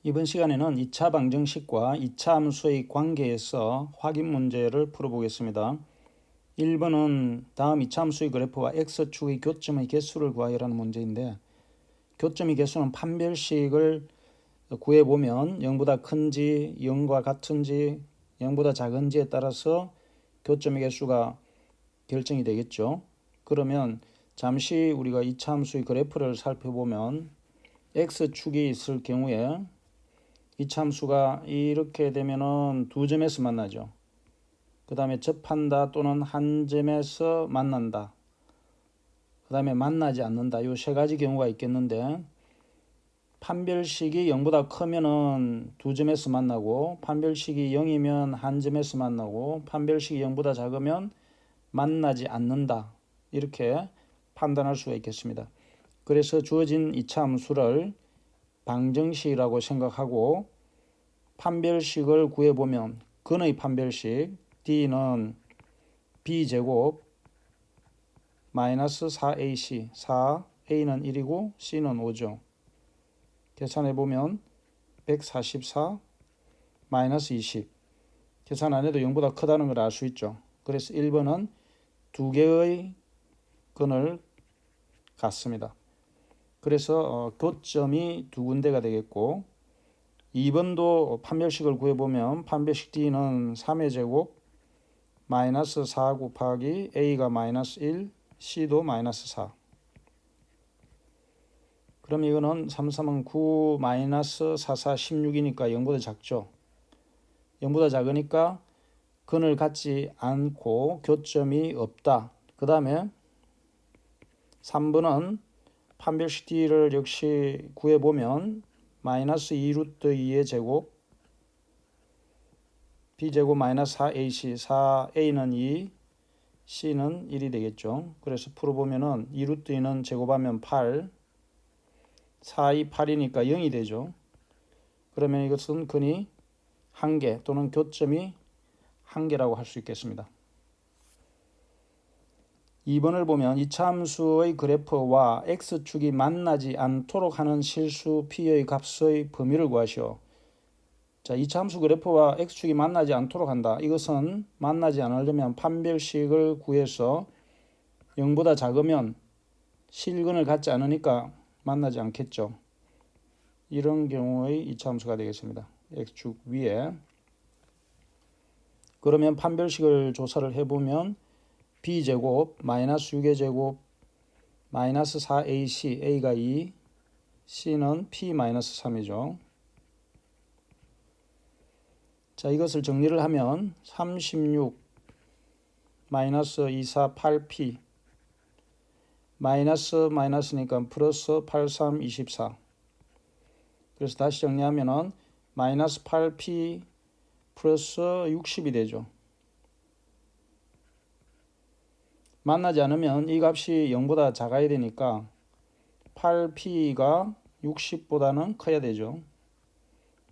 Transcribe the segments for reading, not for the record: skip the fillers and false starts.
이번 시간에는 2차 방정식과 2차 함수의 관계에서 확인 문제를 풀어보겠습니다. 1번은 다음 2차 함수의 그래프와 x축의 교점의 개수를 구하여라는 문제인데, 교점의 개수는 판별식을 구해보면 0보다 큰지 0과 같은지 0보다 작은지에 따라서 교점의 개수가 결정이 되겠죠. 그러면 잠시 우리가 2차 함수의 그래프를 살펴보면 x축이 있을 경우에 이 참수가 이렇게 되면은 두 점에서 만나죠. 그 다음에 접한다 또는 한 점에서 만난다. 그 다음에 만나지 않는다. 이 세 가지 경우가 있겠는데, 판별식이 0보다 크면은 두 점에서 만나고, 판별식이 0이면 한 점에서 만나고, 판별식이 0보다 작으면 만나지 않는다. 이렇게 판단할 수가 있겠습니다. 그래서 주어진 2차 함수를 방정식이라고 생각하고, 판별식을 구해보면 근의 판별식 D는 B제곱 마이너스 4AC 4A는 1이고 C는 5죠. 계산해보면 144 마이너스 20 계산 안 해도 0보다 크다는 걸 알 수 있죠. 그래서 1번은 두 개의 근을 갖습니다. 그래서 교점이 두 군데가 되겠고, 2번도 판별식을 구해보면 판별식 D는 3의 제곱 마이너스 4 곱하기 A가 마이너스 1, C도 마이너스 4. 그럼 이거는 3, 3은 9, 마이너스 4, 4, 16이니까 0보다 작죠. 0보다 작으니까 근을 갖지 않고 교점이 없다. 그 다음에 3번은 판별식 D를 역시 구해보면 마이너스 2루트 2의 제곱 B제곱 마이너스 4AC 4A는 2 C는 1이 되겠죠. 그래서 풀어보면은 2루트 2는 제곱하면 8 4, 2, 8이니까 0이 되죠. 그러면 이것은 근이 1개 또는 교점이 1개라고 할 수 있겠습니다. 2번을 보면 2차 함수의 그래프와 x축이 만나지 않도록 하는 실수 p의 값의 범위를 구하시오. 자, 2차 함수 그래프와 x축이 만나지 않도록 한다. 이것은 만나지 않으려면 판별식을 구해서 0보다 작으면 실근을 갖지 않으니까 만나지 않겠죠. 이런 경우의 2차 함수가 되겠습니다. x축 위에. 그러면 판별식을 조사를 해보면 b제곱 마이너스 6의 제곱 마이너스 4ac a가 2 c는 p 마이너스 3이죠. 자, 이것을 정리를 하면 36 마이너스 24 8p 마이너스니까 플러스 83 24. 그래서 다시 정리하면은 마이너스 8p 플러스 60이 되죠. 만나지 않으면 이 값이 0보다 작아야 되니까 8p가 60보다는 커야 되죠.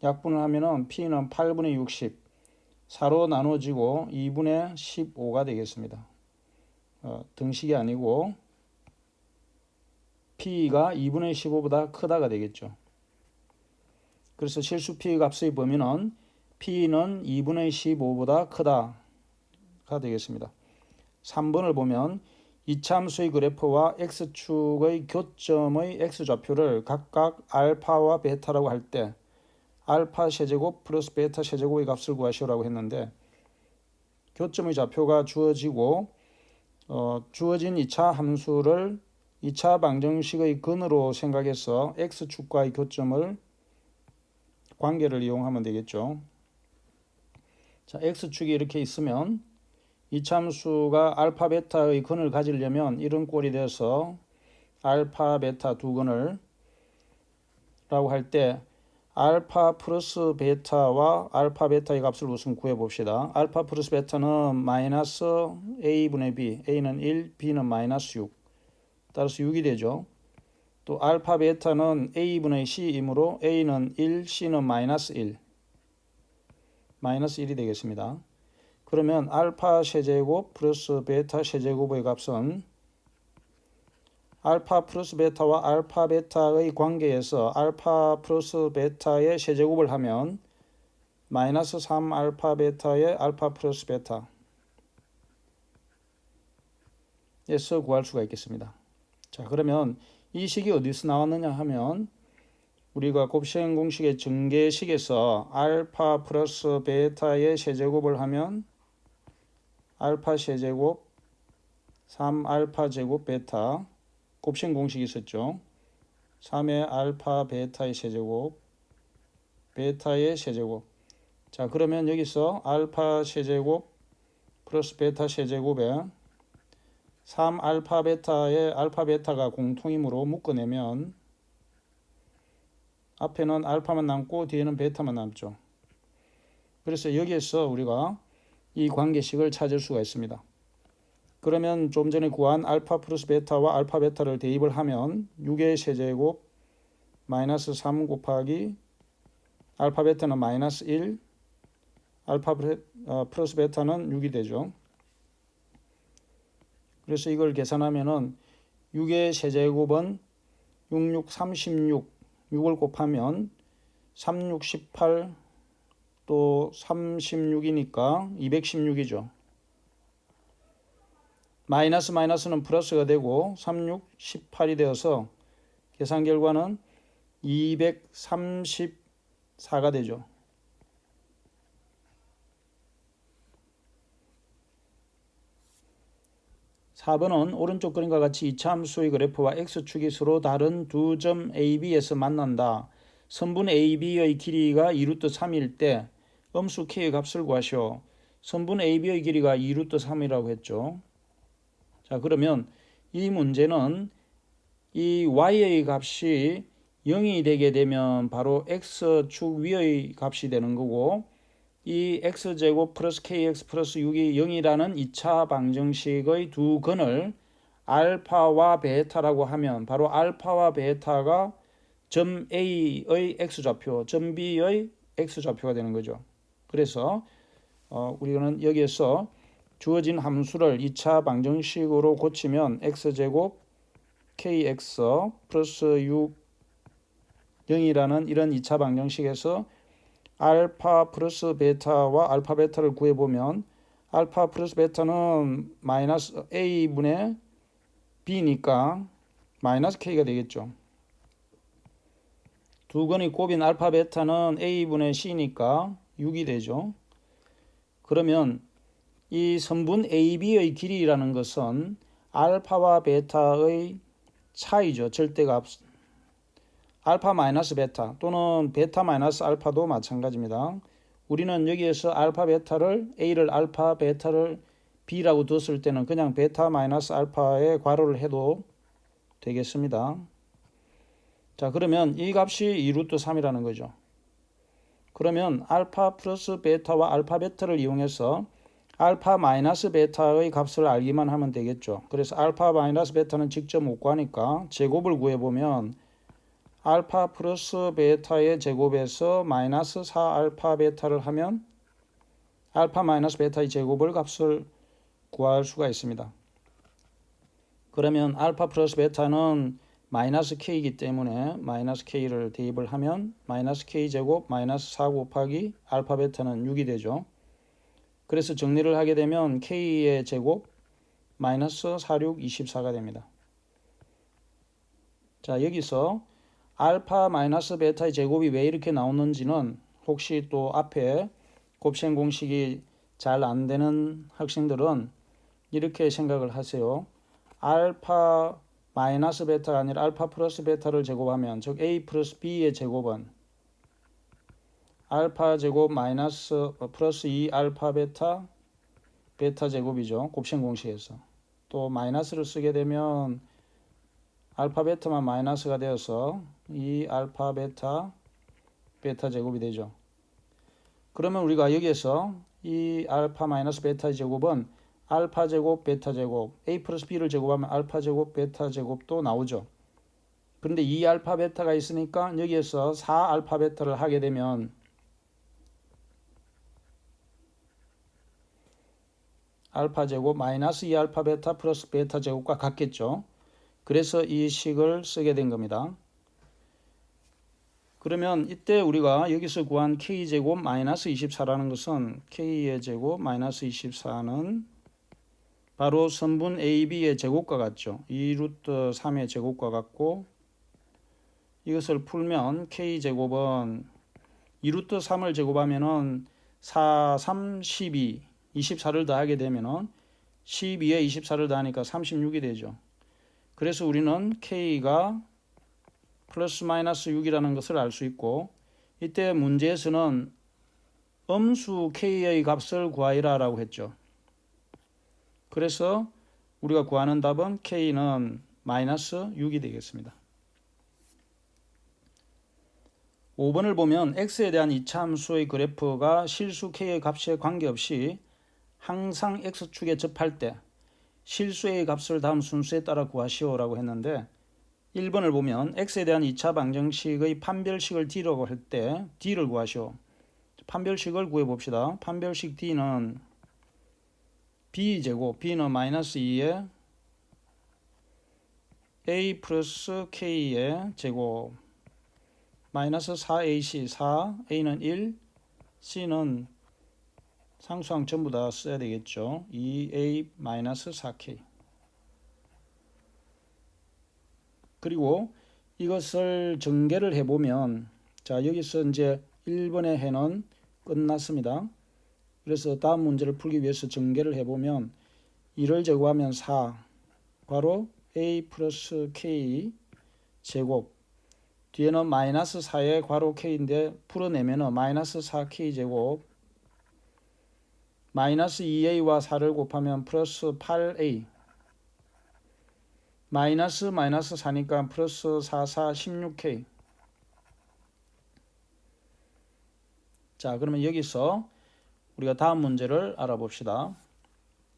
약분을 하면은 p는 8분의 60 4로 나눠지고 2분의 15가 되겠습니다. 등식이 아니고 p가 2분의 15보다 크다가 되겠죠. 그래서 실수 p 값의 범위는 p는 2분의 15보다 크다가 되겠습니다. 3번을 보면 2차 함수의 그래프와 x축의 교점의 x좌표를 각각 알파와 베타라고 할 때 알파 세제곱 플러스 베타 세제곱의 값을 구하시오라고 했는데, 교점의 좌표가 주어지고 주어진 2차 함수를 2차 방정식의 근으로 생각해서 x축과의 교점을 관계를 이용하면 되겠죠. 자, x축이 이렇게 있으면 2차 함수가 알파 베타의 근을 가지려면 이런 꼴이 돼서 알파 베타 두 근을 라고 할 때 알파 플러스 베타와 알파 베타의 값을 우선 구해봅시다. 알파 플러스 베타는 마이너스 a분의 b, a는 1, b는 마이너스 6, 따라서 6이 되죠. 또 알파 베타는 a분의 c이므로 a는 1, c는 마이너스 1, 마이너스 1이 되겠습니다. 그러면 알파 세제곱 플러스 베타 세제곱의 값은 알파 플러스 베타와 알파 베타의 관계에서 알파 플러스 베타의 세제곱을 하면 마이너스 3 알파 베타의 알파 플러스 베타에서 구할 수가 있겠습니다. 자, 그러면 이 식이 어디서 나왔느냐 하면 우리가 곱셈 공식의 전개식에서 알파 플러스 베타의 세제곱을 하면 알파 세제곱 3 알파 제곱 베타 곱셈 공식이 있었죠. 3의 알파 베타의 세제곱 베타의 세제곱. 자, 그러면 여기서 알파 세제곱 플러스 베타 세제곱에 3 알파 베타의 알파 베타가 공통이므로 묶어내면 앞에는 알파만 남고 뒤에는 베타만 남죠. 그래서 여기에서 우리가 이 관계식을 찾을 수가 있습니다. 그러면 좀 전에 구한 알파 플러스 베타와 알파 베타를 대입을 하면 6의 세제곱 마이너스 3 곱하기 알파 베타는 마이너스 1 알파 플러스 베타는 6이 되죠. 그래서 이걸 계산하면은 6의 세제곱은 6, 6, 36 6을 곱하면 3, 6, 18 또 36이니까 216이죠. 마이너스 마이너스는 플러스가 되고 3, 6, 18이 되어서 계산 결과는 234가 되죠. (4번은) 오른쪽 그림과 같이 이차 함수의 그래프와 x축이 서로 다른 두 점 AB에서 만난다. 선분 AB의 길이가 2루트 3일 때 음수 K의 값을 구하시오. 선분 AB의 길이가 2루트 3이라고 했죠. 자, 그러면 이 문제는 이 y의 값이 0이 되게 되면 바로 x축 위의 값이 되는 거고 이 x제곱 플러스 kx 플러스 6이 0이라는 2차 방정식의 두 근을 알파와 베타라고 하면 바로 알파와 베타가 점 A의 x좌표, 점 B의 x좌표가 되는 거죠. 그래서 우리는 여기에서 주어진 함수를 2차 방정식으로 고치면 x제곱 kx 플러스 6 0이라는 이런 2차 방정식에서 알파 플러스 베타와 알파 베타를 구해보면 알파 플러스 베타는 마이너스 a분의 b니까 마이너스 k가 되겠죠. 두 건이 곱인 알파 베타는 a분의 c니까 6이 되죠. 그러면 이 선분 AB의 길이라는 것은 알파와 베타의 차이죠. 절대값. 알파 마이너스 베타 또는 베타 마이너스 알파도 마찬가지입니다. 우리는 여기에서 알파 베타를 A를 알파 베타를 B라고 뒀을 때는 그냥 베타 마이너스 알파에 괄호를 해도 되겠습니다. 자, 그러면 이 값이 2루트 3이라는 거죠. 그러면 알파 플러스 베타와 알파 베타를 이용해서 알파 마이너스 베타의 값을 알기만 하면 되겠죠. 그래서 알파 마이너스 베타는 직접 못 구하니까 제곱을 구해보면 알파 플러스 베타의 제곱에서 마이너스 4 알파 베타를 하면 알파 마이너스 베타의 제곱을 값을 구할 수가 있습니다. 그러면 알파 플러스 베타는 마이너스 k이기 때문에 마이너스 k를 대입을 하면 마이너스 k 제곱 마이너스 4 곱하기 알파 베타는 6이 되죠. 그래서 정리를 하게 되면 k의 제곱 마이너스 4, 6, 24가 됩니다. 자, 여기서 알파 마이너스 베타의 제곱이 왜 이렇게 나오는지는 혹시 또 앞에 곱셈 공식이 잘 안 되는 학생들은 이렇게 생각을 하세요. 알파 마이너스 베타가 아니라 알파 플러스 베타를 제곱하면 즉 a 플러스 b의 제곱은 알파 제곱 마이너스 플러스 2 알파 베타 베타 제곱이죠. 곱셈 공식에서. 또 마이너스를 쓰게 되면 알파 베타만 마이너스가 되어서 2 알파 베타 베타 제곱이 되죠. 그러면 우리가 여기에서 이 알파 마이너스 베타 제곱은 알파 제곱 베타 제곱 a 플러스 b를 제곱하면 알파 제곱 베타 제곱도 나오죠. 그런데 2 알파 베타가 있으니까 여기에서 4 알파 베타를 하게 되면 알파 제곱 마이너스 2 알파 베타 플러스 베타 제곱과 같겠죠. 그래서 이 식을 쓰게 된 겁니다. 그러면 이때 우리가 여기서 구한 k제곱 마이너스 24라는 것은 k의 제곱 마이너스 24는 바로 선분 AB의 제곱과 같죠. 2루트 3의 제곱과 같고, 이것을 풀면 k제곱은 2루트 3을 제곱하면은 4, 3, 12, 24를 더하게 되면은 12에 24를 더하니까 36이 되죠. 그래서 우리는 k가 플러스 마이너스 6이라는 것을 알 수 있고, 이때 문제에서는 음수 k의 값을 구하이라 라고 했죠. 그래서 우리가 구하는 답은 k는 마이너스 6이 되겠습니다. 5번을 보면 x에 대한 이차함수의 그래프가 실수 k의 값에 관계없이 항상 x축에 접할 때 실수의 값을 다음 순수에 따라 구하시오 라고 했는데, 1번을 보면 x에 대한 2차 방정식의 판별식을 d라고 할 때 d를 구하시오. 판별식을 구해봅시다. 판별식 d는 b제곱, b는 마이너스 2에 a 플러스 k의 제곱 마이너스 4ac, 4, a는 1, c는 상수항 전부 다 써야 되겠죠. 2a 마이너스 4k. 그리고 이것을 전개를 해보면, 자, 여기서 이제 1번의 해는 끝났습니다. 그래서 다음 문제를 풀기 위해서 전개를 해보면 2를 제곱하면 4, 바로 a 플러스 k 제곱, 뒤에는 마이너스 4의 괄호 k인데 풀어내면 마이너스 4k 제곱, 마이너스 2a와 4를 곱하면 플러스 8a, 마이너스 4니까 플러스 4, 4, 16k. 자, 그러면 여기서 우리가 다음 문제를 알아봅시다.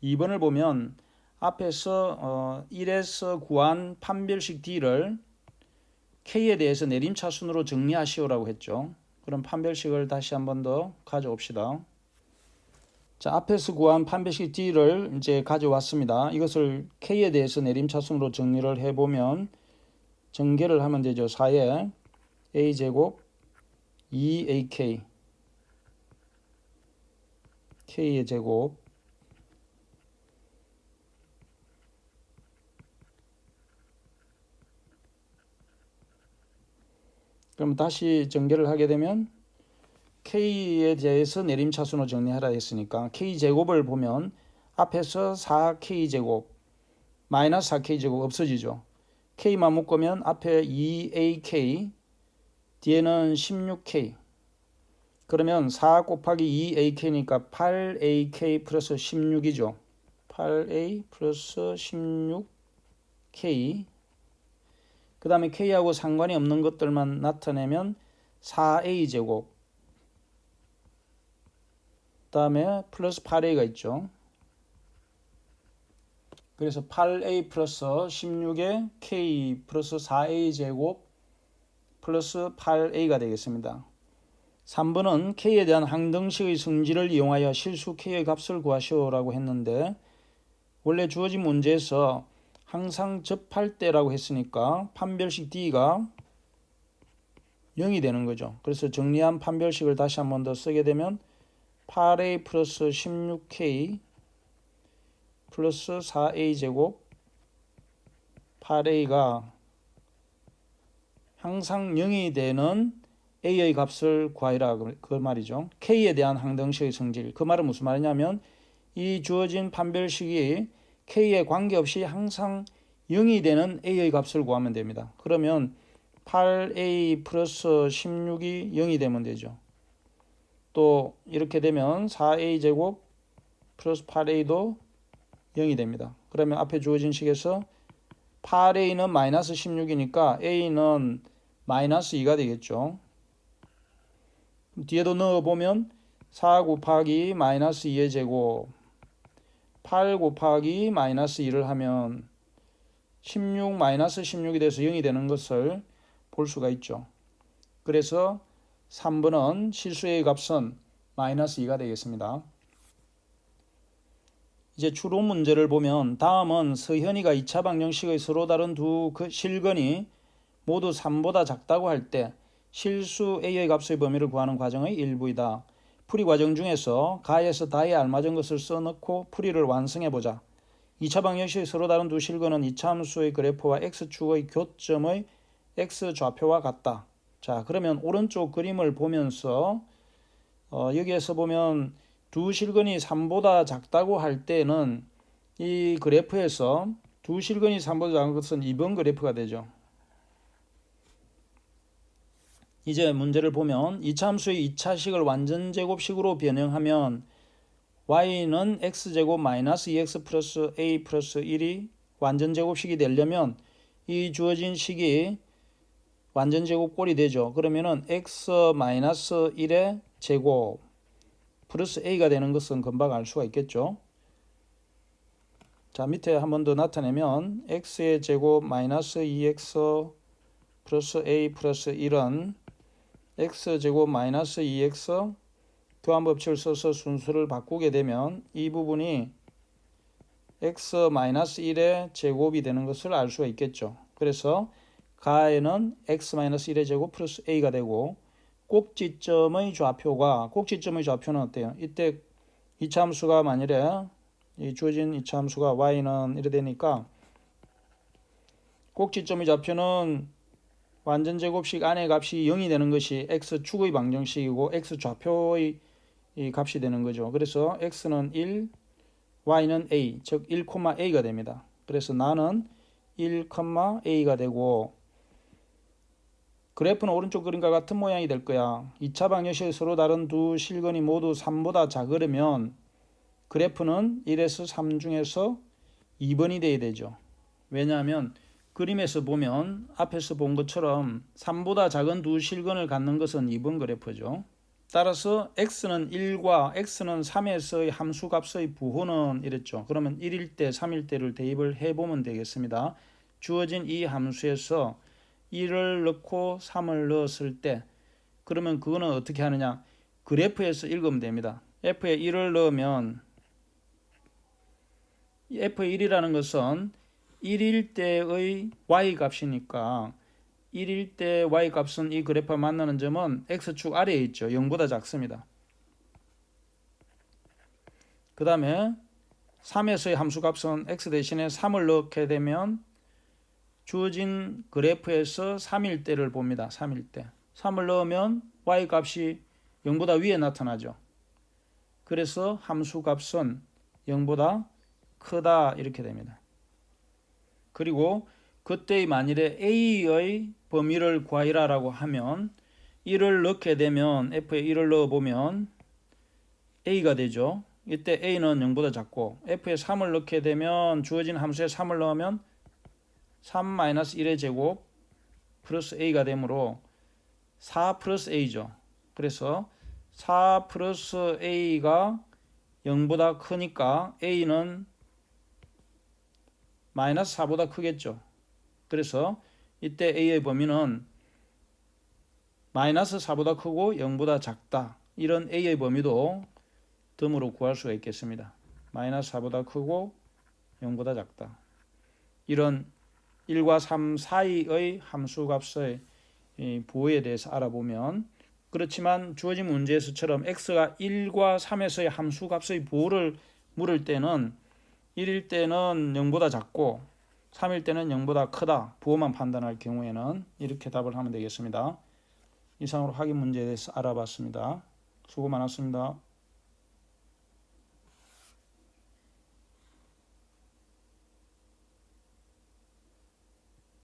2번을 보면 앞에서 1에서 구한 판별식 D를 K에 대해서 내림차순으로 정리하시오라고 했죠. 그럼 판별식을 다시 한 번 더 가져옵시다. 자, 앞에서 구한 판별식 D를 이제 가져왔습니다. 이것을 K에 대해서 내림차순으로 정리를 해보면 전개를 하면 되죠. 4에 A제곱 2AK K의 제곱 그럼 다시 전개를 하게 되면 K에 대해서 내림차순으로 정리하라 했으니까 K제곱을 보면 앞에서 4K제곱 마이너스 4K제곱 없어지죠. K만 묶으면 앞에 2AK 뒤에는 16K, 그러면 4 곱하기 2AK니까 8AK 플러스 16이죠. 8A 플러스 16K. 그 다음에 K하고 상관이 없는 것들만 나타내면 4A제곱, 그 다음에 플러스 8A가 있죠. 그래서 8A 플러스 16에 K 플러스 4A제곱 플러스 8A가 되겠습니다. 3번은 K에 대한 항등식의 성질을 이용하여 실수 K의 값을 구하시오라고 했는데, 원래 주어진 문제에서 항상 접할 때라고 했으니까 판별식 D가 0이 되는 거죠. 그래서 정리한 판별식을 다시 한 번 더 쓰게 되면 8A 플러스 16K 플러스 4A 제곱 8A가 항상 0이 되는 A의 값을 구하라 그 말이죠. K에 대한 항등식의 성질, 그 말은 무슨 말이냐면 이 주어진 판별식이 K에 관계없이 항상 0이 되는 A의 값을 구하면 됩니다. 그러면 8A 플러스 16이 0이 되면 되죠. 또 이렇게 되면 4A 제곱 플러스 8A도 0이 됩니다. 그러면 앞에 주어진 식에서 8A는 마이너스 16이니까 A는 마이너스 2가 되겠죠. 뒤에도 넣어보면 4 곱하기 마이너스 2의 제곱 8 곱하기 마이너스 2를 하면 16 마이너스 16이 돼서 0이 되는 것을 볼 수가 있죠. 그래서 3번은 실수의 값은 마이너스 2가 되겠습니다. 이제 추론 문제를 보면 다음은 서현이가 2차 방정식의 서로 다른 두 실근이 모두 3보다 작다고 할 때 실수 a의 값의 범위를 구하는 과정의 일부이다. 풀이 과정 중에서 가에서 다에 알맞은 것을 써넣고 풀이를 완성해보자. 2차 방정식의 서로 다른 두 실근은 2차 함수의 그래프와 x축의 교점의 x좌표와 같다. 자, 그러면 오른쪽 그림을 보면서 여기에서 보면 두 실근이 3보다 작다고 할 때는 이 그래프에서 두 실근이 3보다 작은 것은 2번 그래프가 되죠. 이제 문제를 보면 2차 함수의 2차식을 완전제곱식으로 변형하면 y는 x제곱 마이너스 2x 플러스 a 플러스 1이 완전제곱식이 되려면 이 주어진 식이 완전제곱꼴이 되죠. 그러면은 x 마이너스 1의 제곱 플러스 a가 되는 것은 금방 알 수가 있겠죠. 자, 밑에 한 번 더 나타내면 x의 제곱 마이너스 2x 플러스 a 플러스 1은 x제곱 마이너스 2x 교환법칙을 써서 순수를 바꾸게 되면 이 부분이 x 마이너스 1의 제곱이 되는 것을 알 수가 있겠죠. 그래서 가에는 x 마이너스 1의 제곱 플러스 a가 되고 꼭지점의 좌표는 어때요? 이때 2차 함수가 만일에 이 주어진 2차 함수가 y는 이래 되니까 꼭지점의 좌표는 완전제곱식 안의 값이 0이 되는 것이 x축의 방정식이고 x좌표의 이 값이 되는 거죠. 그래서 x는 1, y는 a, 즉 1,a가 됩니다. 그래서 나는 1,a가 되고 그래프는 오른쪽 그림과 같은 모양이 될 거야. 2차 방정식의 서로 다른 두 실근이 모두 3보다 작으려면 그래프는 1에서 3 중에서 2번이 돼야 되죠. 왜냐하면 그림에서 보면 앞에서 본 것처럼 3보다 작은 두 실근을 갖는 것은 2번 그래프죠. 따라서 x는 1과 x는 3에서의 함수값의 부호는 이랬죠. 그러면 1일 때, 3일 때를 대입을 해보면 되겠습니다. 주어진 이 함수에서 1을 넣고 3을 넣었을 때 그러면 그거는 어떻게 하느냐. 그래프에서 읽으면 됩니다. f에 1을 넣으면 f의 1이라는 것은 1일 때의 y 값이니까 1일 때 y 값은 이 그래프와 만나는 점은 x축 아래에 있죠. 0보다 작습니다. 그 다음에 3에서의 함수값은 x 대신에 3을 넣게 되면 주어진 그래프에서 3일 때를 봅니다. 3일 때 3을 넣으면 y 값이 0보다 위에 나타나죠. 그래서 함수값은 0보다 크다 이렇게 됩니다. 그리고 그때의 만일에 a의 범위를 구하라고 하면 1을 넣게 되면 f에 1을 넣어보면 a가 되죠. 이때 a는 0보다 작고 f에 3을 넣게 되면 주어진 함수에 3을 넣으면 3-1의 제곱 플러스 a가 되므로 4 플러스 a죠. 그래서 4 플러스 a가 0보다 크니까 a는 마이너스 4보다 크겠죠. 그래서 이때 a의 범위는 마이너스 4보다 크고 0보다 작다. 이런 a의 범위도 덤으로 구할 수가 있겠습니다. 마이너스 4보다 크고 0보다 작다. 이런 1과 3 사이의 함수값의 부호에 대해서 알아보면 그렇지만 주어진 문제에서처럼 x가 1과 3에서의 함수값의 부호를 물을 때는 1일 때는 0보다 작고 3일 때는 0보다 크다. 부호만 판단할 경우에는 이렇게 답을 하면 되겠습니다. 이상으로 확인 문제에 대해서 알아봤습니다. 수고 많았습니다.